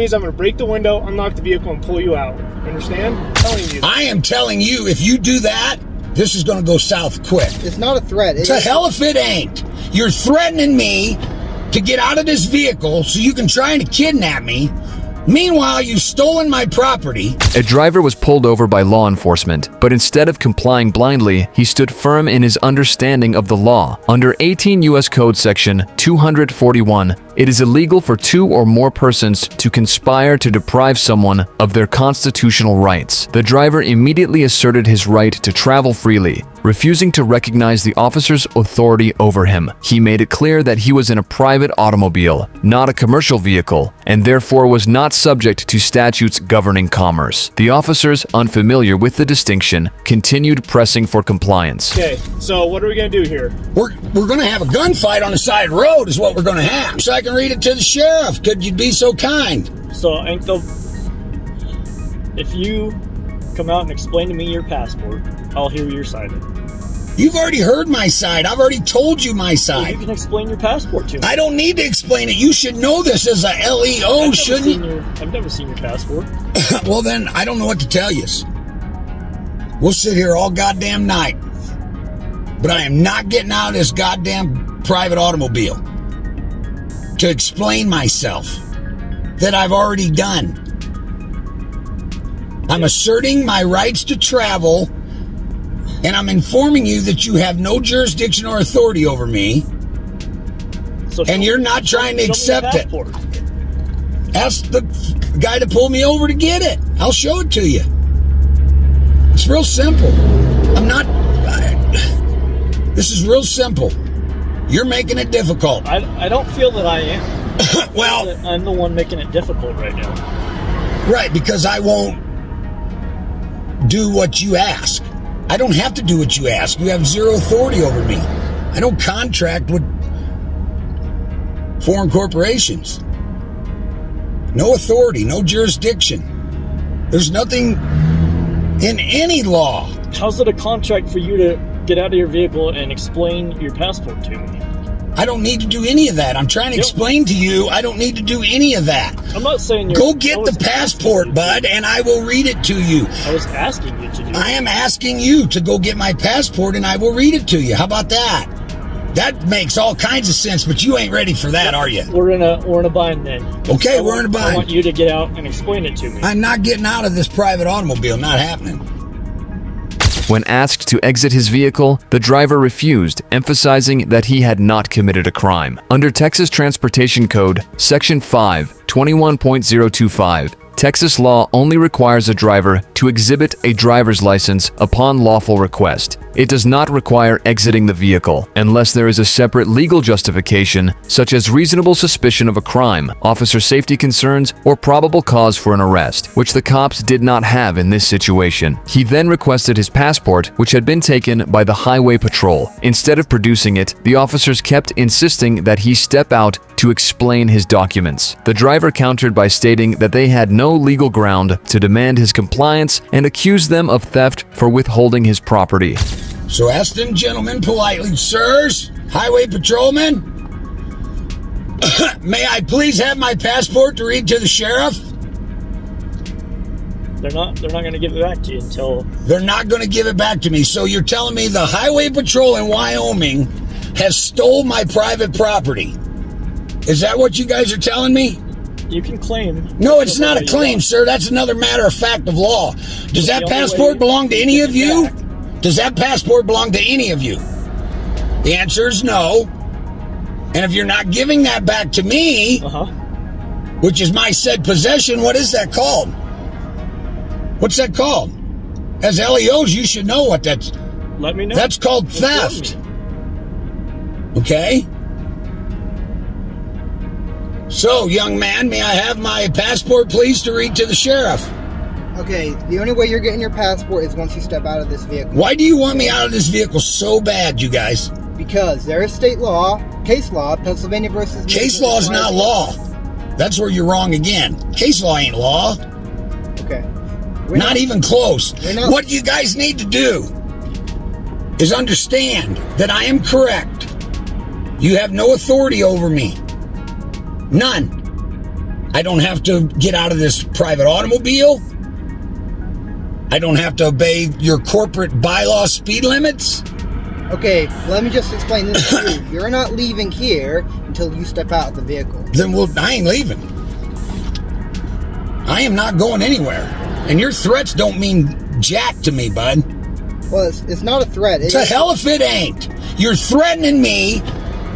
means I'm going to break the window, unlock the vehicle, and pull you out. Understand? I'm telling you. I am telling you, if you do that, this is going to go south quick. It's not a threat. To hell if it ain't. You're threatening me to get out of this vehicle so you can try and kidnap me. Meanwhile, you've stolen my property. A driver was pulled over by law enforcement, but instead of complying blindly, he stood firm in his understanding of the law. Under 18 U.S. Code Section 241, it is illegal for two or more persons to conspire to deprive someone of their constitutional rights. The driver immediately asserted his right to travel freely, refusing to recognize the officer's authority over him. He made it clear that he was in a private automobile, not a commercial vehicle, and therefore was not subject to statutes governing commerce. The officers, unfamiliar with the distinction, continued pressing for compliance. Okay, so what are we going to do here? We're going to have a gunfight on the side of the road is what we're going to have. So I can read it to the sheriff. Could you be so kind? So, if you come out and explain to me your passport, I'll hear your side of it. You've already heard my side. I've already told you my Well, side. you can explain your passport to me. I don't need to explain it. You should know this as a LEO, shouldn't you? I've never seen your passport. Well, then, I don't know what to tell you. We'll sit here all goddamn night. But I am not getting out of this goddamn private automobile to explain myself that I've already done. I'm asserting my rights to travel, and I'm informing you that you have no jurisdiction or authority over me, and you're not trying to accept it. Ask the guy to pull me over to get it. I'll show it to you. It's real simple. This is real simple. You're making it difficult. I don't feel that I am. Well, I'm the one making it difficult right now. Right, because I won't do what you ask. I don't have to do what you ask. You have zero authority over me. I don't contract with foreign corporations. No authority, no jurisdiction. There's nothing in any law. How's it a contract for you to get out of your vehicle and explain your passport to me? I don't need to do any of that. I'm trying to explain to you, I don't need to do any of that. I'm not saying Go get the passport, bud, and I will read it to you. I was asking you to do I am asking you to go get my passport, and I will read it to you. How about that? That makes all kinds of sense, but you ain't ready for that, are you? We're in a bind then. Okay, we're in a bind. I want you to get out and explain it to me. I'm not getting out of this private automobile. Not happening. When asked to exit his vehicle, the driver refused, emphasizing that he had not committed a crime. Under Texas Transportation Code, Section 5, 21.025, Texas law only requires a driver to exhibit a driver's license upon lawful request. It does not require exiting the vehicle unless there is a separate legal justification, such as reasonable suspicion of a crime, officer safety concerns, or probable cause for an arrest, which the cops did not have in this situation. He then requested his passport, which had been taken by the Highway Patrol. Instead of producing it, the officers kept insisting that he step out to explain his documents. The driver countered by stating that they had no legal ground to demand his compliance and accused them of theft for withholding his property. So ask them gentlemen politely, sirs, highway patrolmen, may I please have my passport to read to the sheriff? They're not going to give it back to you until... They're not going to give it back to me. So you're telling me the highway patrol in Wyoming has stole my private property? Is that what you guys are telling me? You can claim... No, it's not a claim, sir. That's another matter of fact of law. Does that passport belong to any of you? Does that passport belong to any of you? The answer is no. And if you're not giving that back to me, which is my said possession, what is that called? What's that called? As LEOs, you should know what that's... Let me know. That's called theft. Okay? So, young man, may I have my passport, please, to read to the sheriff? Okay, the only way you're getting your passport is once you step out of this vehicle. Why do you want me out of this vehicle so bad, you guys? Because there is state law, case law, Pennsylvania versus... Case law is not law. That's where you're wrong again. Case law ain't law. Okay. Not even close. What you guys need to do is understand that I am correct. You have no authority over me. None. I don't have to get out of this private automobile. I don't have to obey your corporate bylaw speed limits. Okay, let me just explain this to you. You're not leaving here until you step out of the vehicle. Then I ain't leaving. I am not going anywhere. And your threats don't mean jack to me, bud. Well, it's not a threat. To hell if it ain't. You're threatening me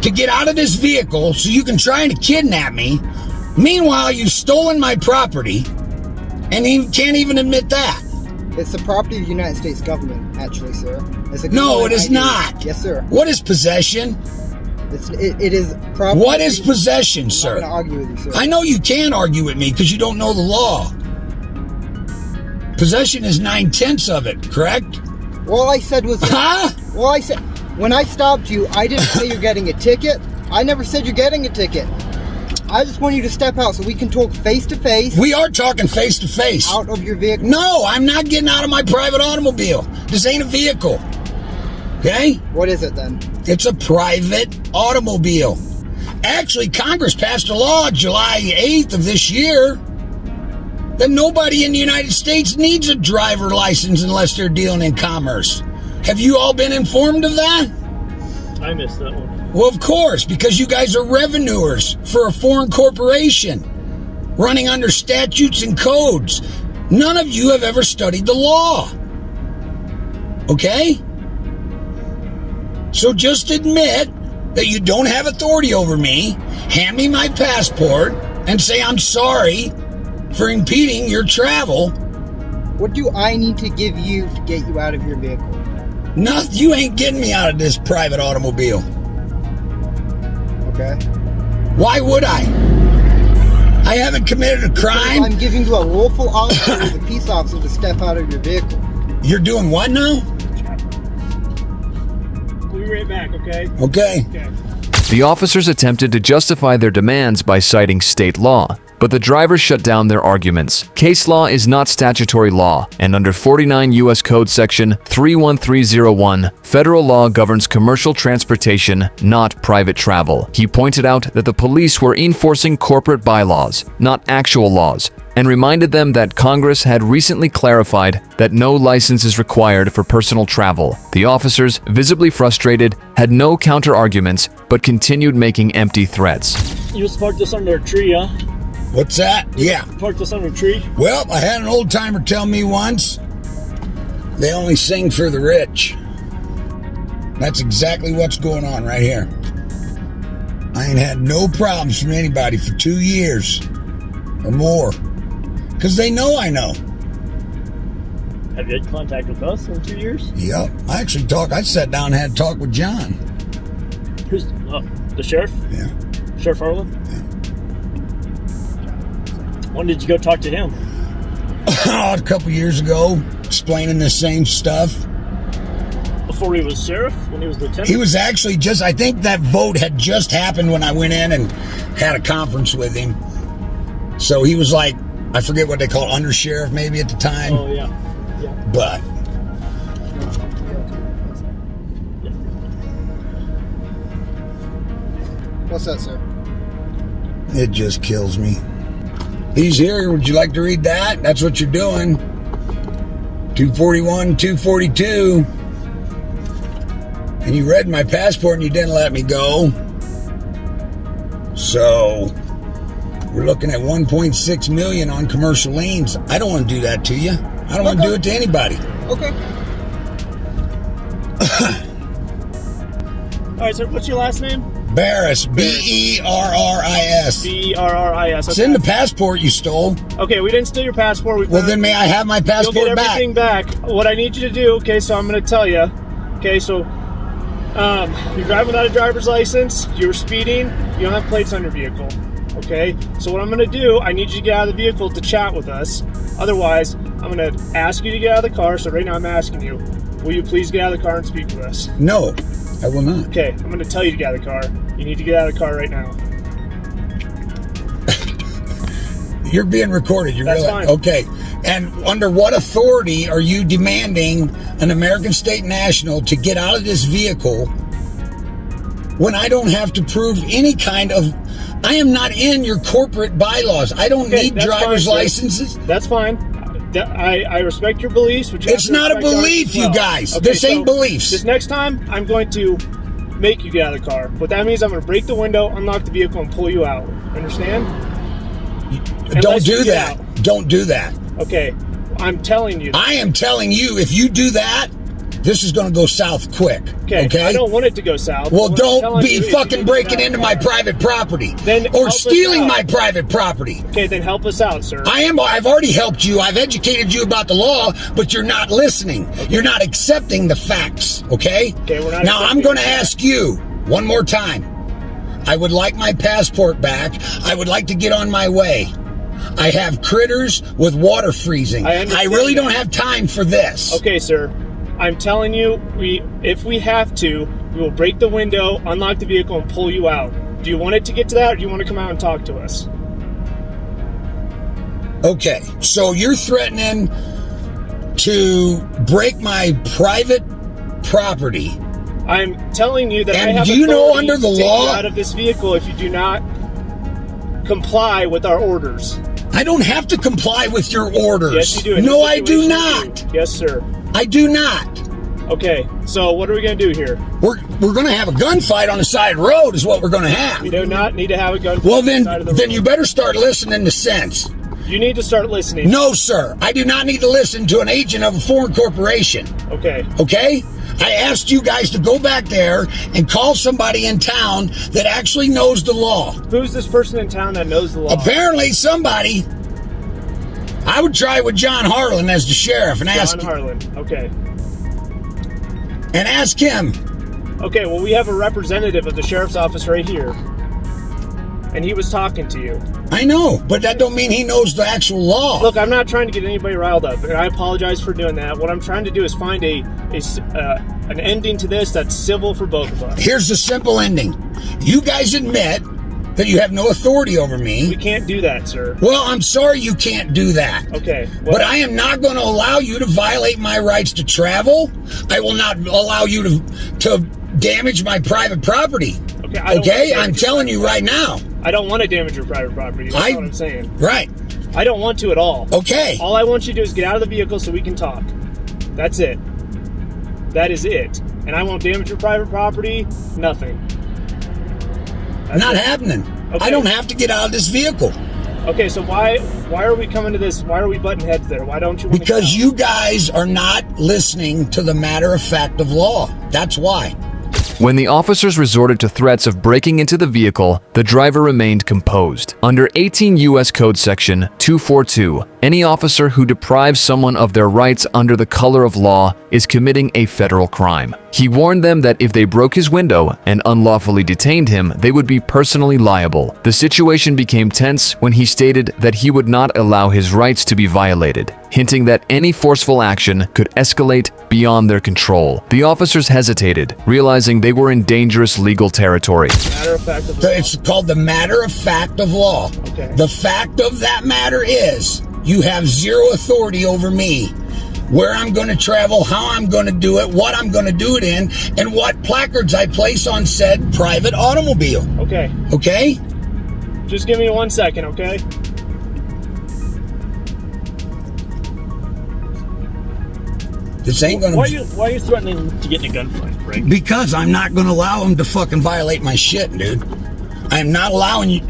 to get out of this vehicle so you can try to kidnap me. Meanwhile, you've stolen my property and you can't even admit that. It's the property of the United States government, actually, sir. No, it is not. Yes, sir. What is possession? It is property. What is possession, sir? I'm not going to argue with you, sir. I know you can argue with me because you don't know the law. Possession is 9/10 of it, correct? All I said was... Huh? All I said... When I stopped you, I didn't say you're getting a ticket. I never said you're getting a ticket. I just want you to step out so we can talk face to face. We are talking face to face. Out of your vehicle. No, I'm not getting out of my private automobile. This ain't a vehicle. Okay? What is it then? It's a private automobile. Actually, Congress passed a law July 8th of this year that nobody in the United States needs a driver license unless they're dealing in commerce. Have you all been informed of that? I missed that one. Well, of course, because you guys are revenuers for a foreign corporation running under statutes and codes. None of you have ever studied the law. Okay? So just admit that you don't have authority over me, hand me my passport, and say I'm sorry for impeding your travel. What do I need to give you to get you out of your vehicle? Nothing. You ain't getting me out of this private automobile. Okay. Why would I? I haven't committed a crime. I'm giving you a lawful officer as a peace officer to step out of your vehicle. You're doing what now? We'll be right back, okay? Okay. The officers attempted to justify their demands by citing state law, but the driver shut down their arguments. Case law is not statutory law, and under 49 U.S. Code Section 31301, federal law governs commercial transportation, not private travel. He pointed out that the police were enforcing corporate bylaws, not actual laws, and reminded them that Congress had recently clarified that no license is required for personal travel. The officers, visibly frustrated, had no counter-arguments, but continued making empty threats. You just parked this under a tree, huh? What's that? Yeah. Parked this under a tree? Well, I had an old timer tell me once, they only sing for the rich. That's exactly what's going on right here. I ain't had no problems from anybody for 2 years or more. Because they know I know. Have you had contact with us in 2 years? Yep. I sat down and had a talk with John. Who's the sheriff? Yeah. Sheriff Harlan? Yeah. When did you go talk to him? A couple years ago, explaining the same stuff. Before he was sheriff? When he was lieutenant? He was actually I think that vote had just happened when I went in and had a conference with him. So he was like, I forget what they call undersheriff maybe at the time. Oh, yeah. But What's that, sir? it just kills me. He's here. Would you like to read that? That's what you're doing. 241, 242. And you read my passport and you didn't let me go. So we're looking at 1.6 million on commercial liens. I don't want to do that to you. I don't want to do it to anybody. Okay. All right, sir, what's your last name? Barris. Berris. Berris. It's in the passport you stole. Okay, we didn't steal your passport. Well, then may I have my passport You'll get back? everything back. What I need you to do, okay, so I'm going to tell you. Okay, so you're driving without a driver's license. You're speeding. You don't have plates on your vehicle. Okay, so what I'm going to do, I need you to get out of the vehicle to chat with us. Otherwise, I'm going to ask you to get out of the car. So right now I'm asking you, will you please get out of the car and speak with us? No, I will not. Okay, I'm going to tell you to get out of the car. You need to get out of the car right now. You're being recorded. You That's realize? fine. Okay. And under what authority are you demanding an American state national to get out of this vehicle when I don't have to prove any kind of I am not in your corporate bylaws. I don't Okay, need that's driver's fine, sir. licenses. That's fine. I respect your beliefs, but you have It's to not a respect ours belief, as you well. guys. Okay, This ain't beliefs. This next time, I'm going to make you get out of the car. What that means, I'm going to break the window, unlock the vehicle, and pull you out. Understand? Don't Unless you do get that. out. Don't do that. Okay, I'm telling you. I am telling you, if you do that, this is going to go south quick. Okay, I don't want it to go south. Well, What I'm don't telling be you is you fucking need to breaking get out into of my the car. private property Then or help us stealing out. my private property. Okay, then help us out, sir. I've already helped you. I've educated you about the law, but you're not listening. You're not accepting the facts, okay? Okay, we're not Now, I'm accepting going to the ask you one more time. I would like my passport back. I would like to get on my way. I have critters with water freezing. I understand really that. don't have time for this. Okay, sir. I'm telling you, if we have to, we will break the window, unlock the vehicle, and pull you out. Do you want it to get to that, or do you want to come out and talk to us? Okay, so you're threatening to break my private property. I'm telling you that I And have do you know authority under the to take law- you out of this vehicle if you do not comply with our orders. I don't have to comply with your orders. Yes, you do. In No, this I do situation, not. you do. Yes, sir. I do not. Okay, so what are we going to do here? We're going to have a gunfight on the side of the road is what we're going to have. We do not need to have a gun. Well, on the then side of the then road. you better start listening to sense. You need to start listening. No, sir. I do not need to listen to an agent of a foreign corporation. Okay. Okay? I asked you guys to go back there and call somebody in town that actually knows the law. Who's this person in town that knows the law? Apparently somebody. I would try with John Harlan as the sheriff and John Harlan. Okay. ask him. Okay, well, we have a representative of the sheriff's office right here. And he was talking to you. I know, but that don't mean he knows the actual law. Look, I'm not trying to get anybody riled up, and I apologize for doing that. What I'm trying to do is find an ending to this that's civil for both of us. Here's the simple ending. You guys admit that you have no authority over We me. can't do that, sir. Well, I'm sorry you can't do that. Okay. But I am not going to allow you to violate my rights to travel. I will not allow you to damage my private property. Okay, I don't Okay? want to I'm damage telling your you right private now. property. I don't want to damage your private property. That's what I'm saying. Right. I don't want to at all. Okay. All I want you to do is get out of the vehicle so we can talk. That's it. That is it. And I won't damage your private property. Nothing. That's Not it. happening. Okay. I don't have to get out of this vehicle. Okay, so why are we coming to this? Why are we butting heads there? Why don't you want Because to you guys are not listening to the matter of fact of law. That's why. When the officers resorted to threats of breaking into the vehicle, the driver remained composed. Under 18 U.S. Code Section 242, any officer who deprives someone of their rights under the color of law is committing a federal crime. He warned them that if they broke his window and unlawfully detained him, they would be personally liable. The situation became tense when he stated that he would not allow his rights to be violated, hinting that any forceful action could escalate beyond their control. The officers hesitated, realizing they were in dangerous legal territory. matter of fact of It's called the matter of fact of law. Okay. The fact of that matter is you have zero authority over me. Where I'm going to travel, how I'm going to do it, what I'm going to do it in, and what placards I place on said private automobile. Okay. Okay? Just give me 1 second, okay? This ain't going Why to... are you threatening to get in a gunfight, Frank? Because I'm not going to allow them to fucking violate my shit, dude. I am not allowing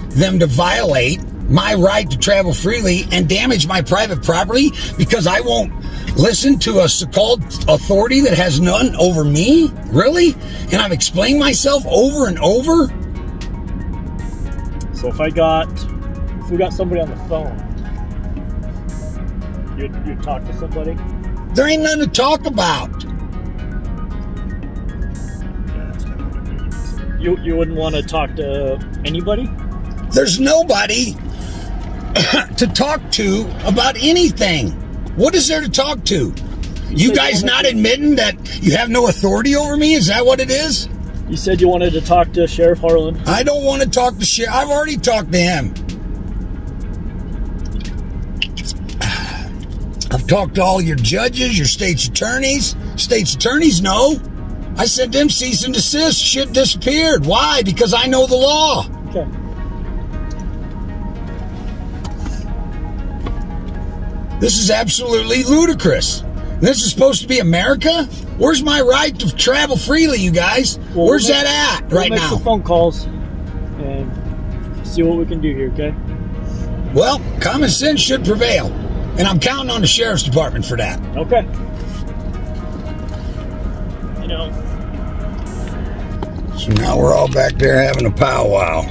them to violate my right to travel freely and damage my private property because I won't listen to a so-called authority that has none over me? Really? And I've explained myself over and over? So if we got somebody on the phone, you'd talk to somebody? There ain't nothing to talk about. You wouldn't want to talk to anybody? There's nobody to talk to about anything. What is there to talk to? You guys not admitting that you have no authority over me? Is that what it is? You said you wanted to talk to Sheriff Harlan. I don't want to talk to Sheriff. I've already talked to him. I've talked to all your judges, your state's attorneys. State's attorneys know. I sent them cease and desist. Shit disappeared. Why? Because I know the law. Okay. This is absolutely ludicrous. This is supposed to be America? Where's my right to travel freely, you guys? Well, Where's that at right we'll make now? some phone calls and see what we can do here, okay? Well, common sense should prevail. And I'm counting on the sheriff's department for that. Okay. You know, So now we're all back there having a powwow.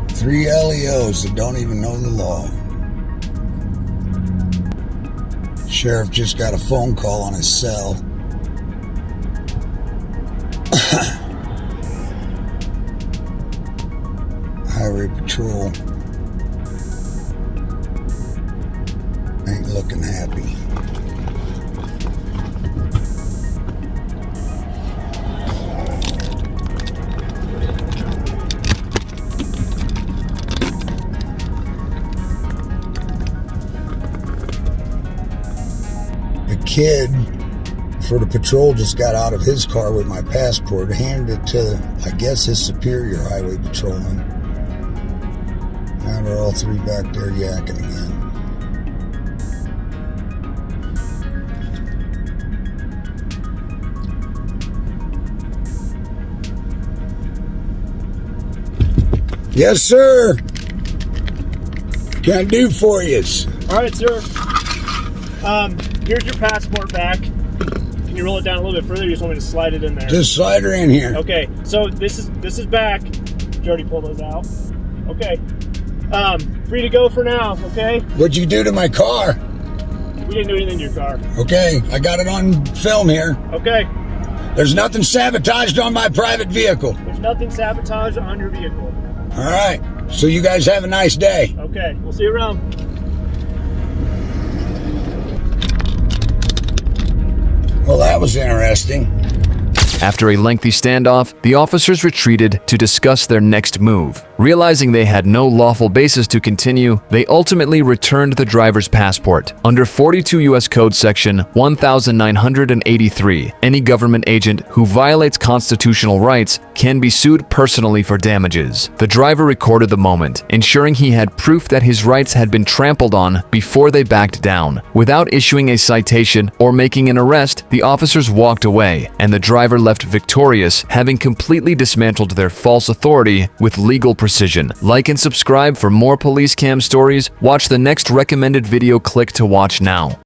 Three LEOs that don't even know the law. Sheriff just got a phone call on his cell. Highway patrol ain't looking happy. The kid for the patrol just got out of his car with my passport, handed it to, I guess, his superior highway patrolman. Now they're all three back there yakking again. Yes, sir. Can I do for you? All right, sir. Here's your passport back. Can you roll it down a little bit further? You just want me to slide it in there? Just slide her in here. Okay. So this is back. Did you already pull those out? Okay. Free to go for now. Okay. What'd you do to my car? We didn't do anything to your car. Okay, I got it on film here. Okay. There's nothing sabotaged on my private vehicle. There's nothing sabotaged on your vehicle. All right. So you guys have a nice day. Okay. We'll see you around. Well, that was interesting. After a lengthy standoff, the officers retreated to discuss their next move. Realizing they had no lawful basis to continue, they ultimately returned the driver's passport. Under 42 U.S. Code Section 1983, any government agent who violates constitutional rights can be sued personally for damages. The driver recorded the moment, ensuring he had proof that his rights had been trampled on before they backed down. Without issuing a citation or making an arrest, the officers walked away, and the driver left victorious, having completely dismantled their false authority with legal precision. Like and subscribe for more police cam stories. Watch the next recommended video. Click to watch now.